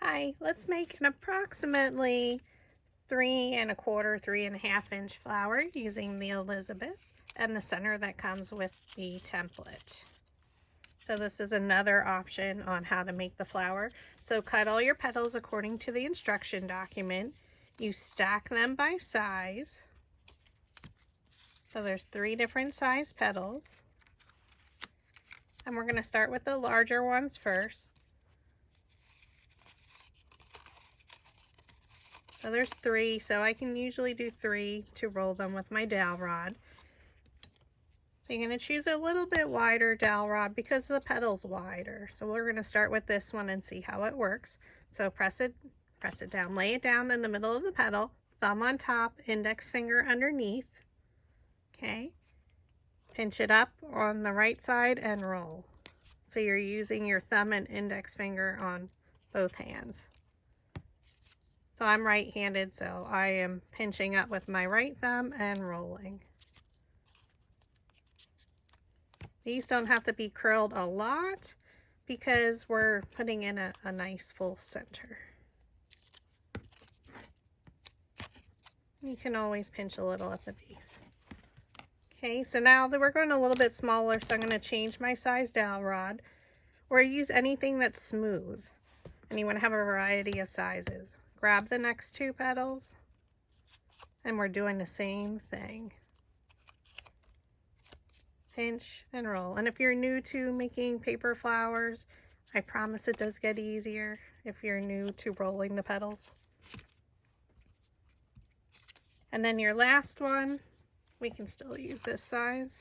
Hi, let's make an approximately 3¼ 3½ inch flower using the Elizabeth and the center that comes with the template. So this is another option on how to make the flower. So cut all your petals according to the instruction document. You stack them by size. So there's 3 different size petals. And we're going to start with the larger ones first. So there's 3, so I can usually do 3 to roll them with my dowel rod. So you're going to choose a little bit wider dowel rod because the petal's wider. So we're going to start with this one and see how it works. So press it down, lay it down in the middle of the petal, thumb on top, index finger underneath. Okay. Pinch it up on the right side and roll. So you're using your thumb and index finger on both hands. So I'm right-handed, so I am pinching up with my right thumb and rolling. These don't have to be curled a lot because we're putting in a nice full center. You can always pinch a little at the base. Okay, so now that we're going a little bit smaller, so I'm going to change my size dowel rod, or use anything that's smooth. And you want to have a variety of sizes. Grab the next 2 petals, and we're doing the same thing. Pinch and roll. And if you're new to making paper flowers, I promise it does get easier if you're new to rolling the petals. And then your last one, we can still use this size.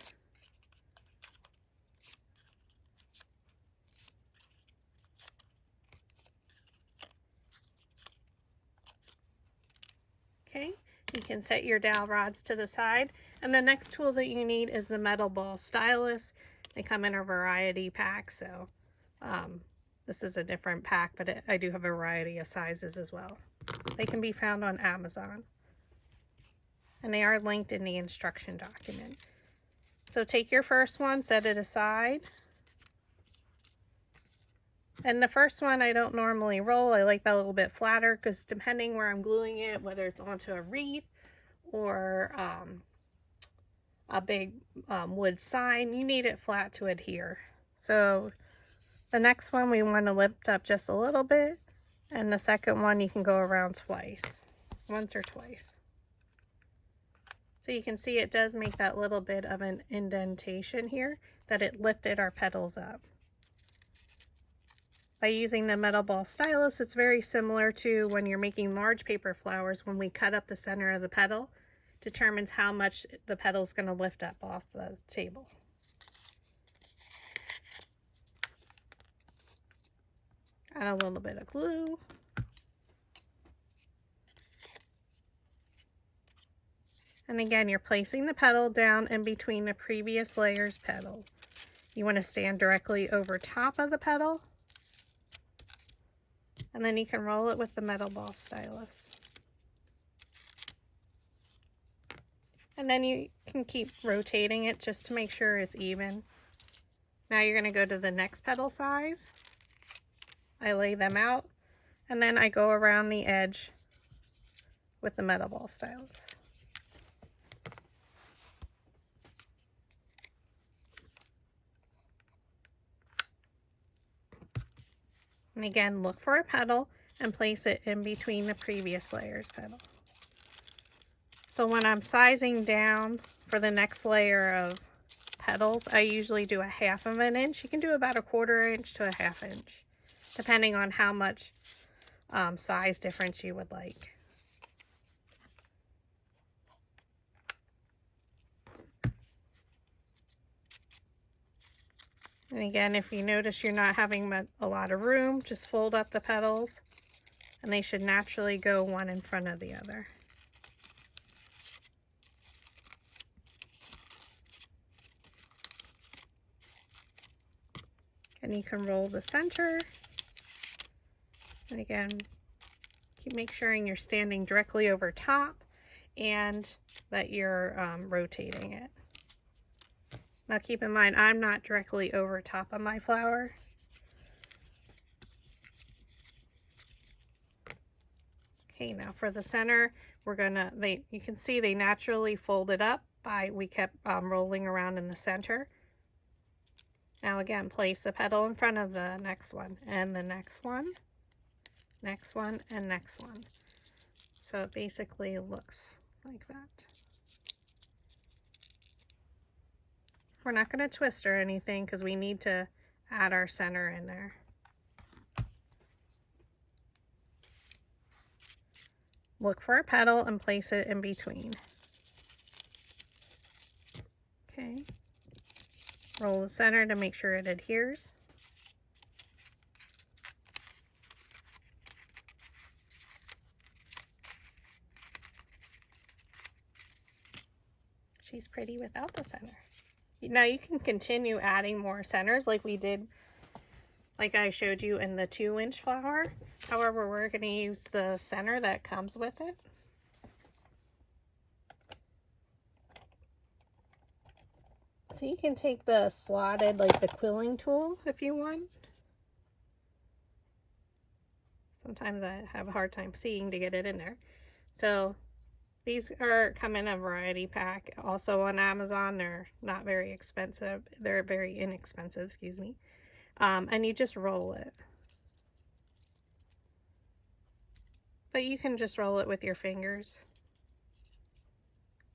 Okay, you can set your dowel rods to the side. And the next tool that you need is the metal ball stylus. They come in a variety pack, so this is a different pack, but I do have a variety of sizes as well. They can be found on Amazon. And they are linked in the instruction document. So take your first one, set it aside. And the first one I don't normally roll. I like that a little bit flatter because depending where I'm gluing it, whether it's onto a wreath or a big wood sign, you need it flat to adhere. So the next one we want to lift up just a little bit, and the second one you can go around twice, once or twice. So you can see it does make that little bit of an indentation here that it lifted our petals up. By using the metal ball stylus, it's very similar to when you're making large paper flowers. When we cut up the center of the petal, determines how much the petal is going to lift up off the table. Add a little bit of glue. And again, you're placing the petal down in between the previous layer's petal. You want to stand directly over top of the petal. And then you can roll it with the metal ball stylus. And then you can keep rotating it just to make sure it's even. Now you're going to go to the next petal size. I lay them out, and then I go around the edge with the metal ball stylus. And again, look for a petal and place it in between the previous layer's petal. So when I'm sizing down for the next layer of petals, I usually do 1/2 inch. You can do about 1/4 inch to 1/2 inch, depending on how much size difference you would like. And again, if you notice you're not having a lot of room, just fold up the petals and they should naturally go one in front of the other. And you can roll the center. And again, make sure you're standing directly over top and that you're rotating it. Now keep in mind, I'm not directly over top of my flower. Okay, now for the center, we're gonna, you can see they naturally folded up we kept rolling around in the center. Now again, place the petal in front of the next one, and the next one, and next one. So it basically looks like that. We're not going to twist or anything because we need to add our center in there. Look for a petal and place it in between. Okay. Roll the center to make sure it adheres. She's pretty without the center. Now you can continue adding more centers like we did, like I showed you in the 2-inch flower. However, we're going to use the center that comes with it. So you can take the slotted, like the quilling tool if you want. Sometimes I have a hard time seeing to get it in there. So these come in a variety pack. Also on Amazon, they're not very expensive. They're very inexpensive, excuse me. And you just roll it. But you can just roll it with your fingers.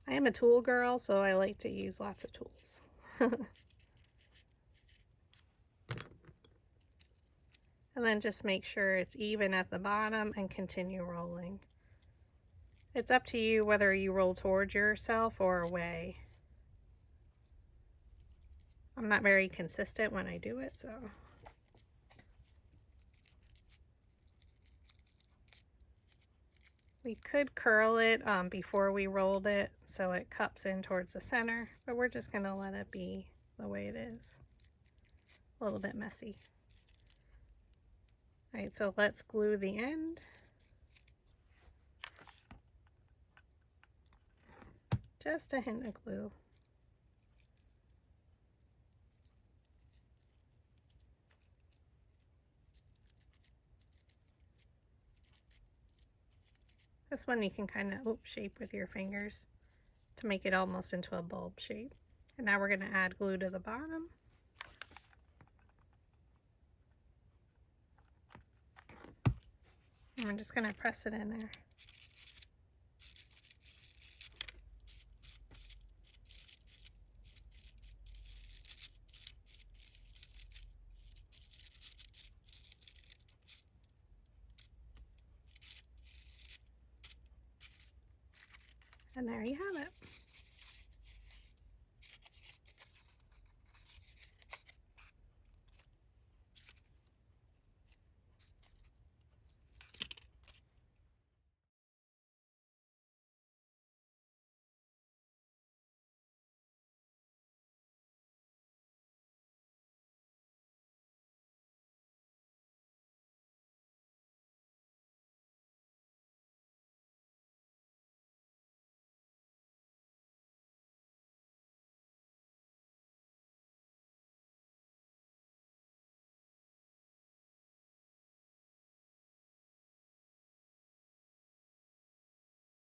I am a tool girl, so I like to use lots of tools. And then just make sure it's even at the bottom and continue rolling. It's up to you whether you roll towards yourself or away. I'm not very consistent when I do it, so. We could curl it before we rolled it so it cups in towards the center, but we're just going to let it be the way it is. A little bit messy. All right, so let's glue the end. Just a hint of glue. This one you can kind of shape with your fingers to make it almost into a bulb shape. And now we're going to add glue to the bottom. And we're just going to press it in there. And there you have it.